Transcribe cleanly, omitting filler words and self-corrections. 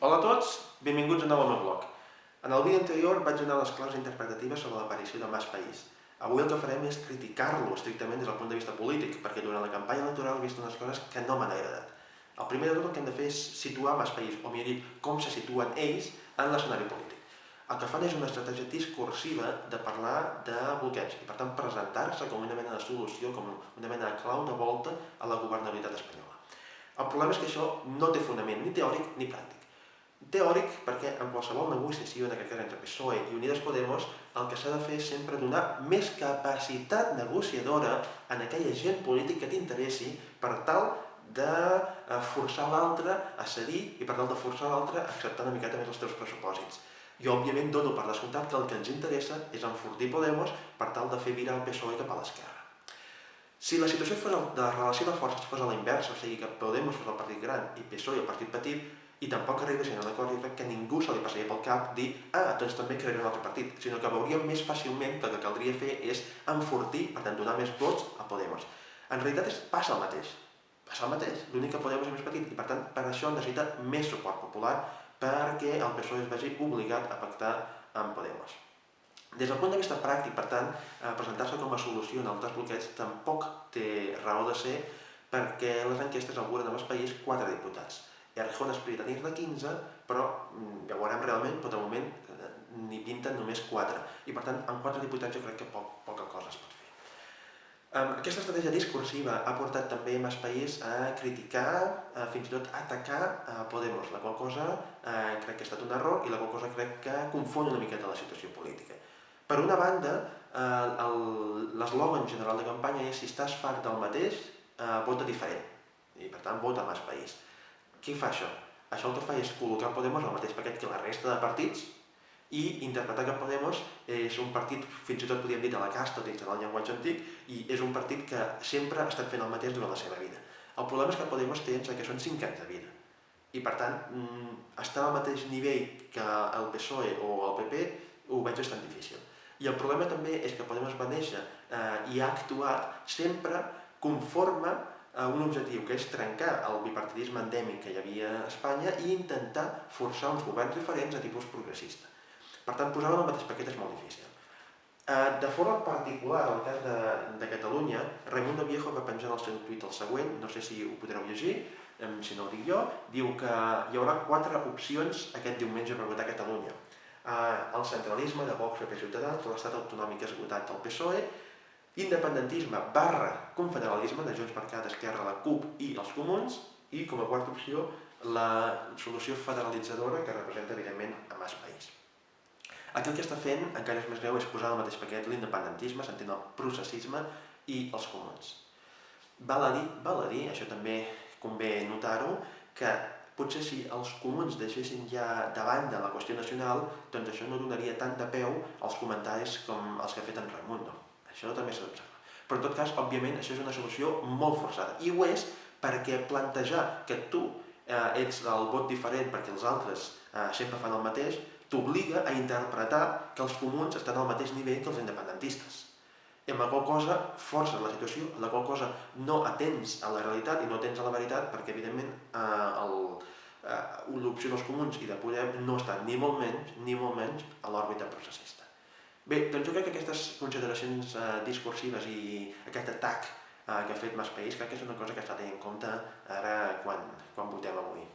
Hola a tots, benvinguts de nou al meu blog. En el vídeo anterior vaig donar les claus interpretatives sobre l'aparició de Mas País. Avui el que farem és criticar-lo estrictament des del punt de vista polític, perquè durant la campanya electoral he vist unes coses que no m'han agradat. El primer de tot el que hem de fer és situar Mas País, o millor dit, com se situen ells en l'escenari polític. El que fan és una estratègia discursiva de parlar de bloqueig i, per tant, presentar-se com una mena de solució, com una mena de clau de volta a la governabilitat espanyola. El problema és que això no té fonament ni teòric ni pràctic. Teòric perquè en qualsevol negociació, en aquest cas entre PSOE i Unides Podemos, el que s'ha de fer és sempre donar més capacitat negociadora en aquella gent polític que t'interessi per tal de forçar l'altre a cedir i per tal de forçar l'altre a acceptar una miqueta més els teus pressupòsits. Jo, òbviament, dono per descomptat que el que ens interessa és enfortir Podemos per tal de fer virar el PSOE cap a l'esquerra. Si la situació de relació de forces fos a la inversa, o sigui que Podemos fos el partit gran i PSOE el partit petit, i tampoc arribessin a un acord, jo crec que ningú se li passaria pel cap dir doncs també crearé un altre partit, sinó que veuríem més fàcilment que el que caldria fer és enfortir, per tant, donar més vots a Podemos. En realitat passa el mateix. Passa el mateix, l'únic que Podemos és més petit, i per tant, per això necessita més suport popular perquè el PSOE es vegi obligat a pactar amb Podemos. Des del punt de vista pràctic, per tant, presentar-se com a solució en altres bloqueig tampoc té raó de ser perquè les enquestes auguren en el país 4 diputats. Errejón aspira a tenir-ne 15, però ja ho veurem realment, però de moment n'hi pinten només 4. I per tant, amb 4 diputats jo crec que poca cosa es pot fer. Aquesta estratègia discursiva ha portat també Mas País a criticar, fins i tot a atacar Podemos, la qual cosa crec que ha estat un error i la qual cosa crec que confon una miqueta la situació política. Per una banda, l'eslògan general de campanya és si estàs fart del mateix, vota diferent. I per tant, vota Mas País. Què fa això? Això el que fa és col·locar Podemos al mateix paquet que la resta de partits i interpretar que Podemos és un partit, fins i tot podríem dir de la casta, utilitzant el llenguatge antic, i és un partit que sempre ha estat fent el mateix durant la seva vida. El problema és que Podemos té que són 5 anys de vida. I per tant, estar al mateix nivell que el PSOE o el PP ho veig bastant difícil. I el problema també és que Podemos va néixer i ha actuat sempre conforme a un objectiu, que és trencar el bipartidisme endèmic que hi havia a Espanya i intentar forçar uns governs diferents a tipus progressista. Per tant, posar-ho en el mateix paquet és molt difícil. De forma particular, en el cas de Catalunya, Raimundo Viejo va penjar en el seu tuit el següent, no sé si ho podreu llegir, si no ho dic jo, diu que hi haurà 4 opcions aquest diumenge per votar a Catalunya. El centralisme de Vox, PP, Ciutadans, l'estat autonòmic esgotat del PSOE, independentisme barra confederalisme de Junts per Cat, Esquerra, la CUP i els Comuns, i com a quarta opció la solució federalitzadora que representa evidentment a Mas País. Aquí el que està fent, encara és més greu, és posar al mateix paquet l'independentisme, s'entén el processisme i els comuns. Val a dir, això també convé notar-ho, que potser si els comuns deixessin ja de banda la qüestió nacional, doncs això no donaria tant de peu als comentaris com els que ha fet en Raimundo. Això també s'ha d'observar. Però en tot cas, òbviament, això és una solució molt forçada. I ho és perquè plantejar que tu ets el vot diferent perquè els altres sempre fan el mateix, t'obliga a interpretar que els comuns estan al mateix nivell que els independentistes. I amb la qual cosa forces la situació, en la qual cosa no atens a la realitat i no atens a la veritat perquè, evidentment, l'opció dels comuns i de Podem no està ni molt menys a l'òrbita processista. Bé, doncs jo crec que aquestes consideracions discursives i aquest atac que ha fet Mas País crec que és una cosa que s'ha de tenir en compte ara quan votem avui.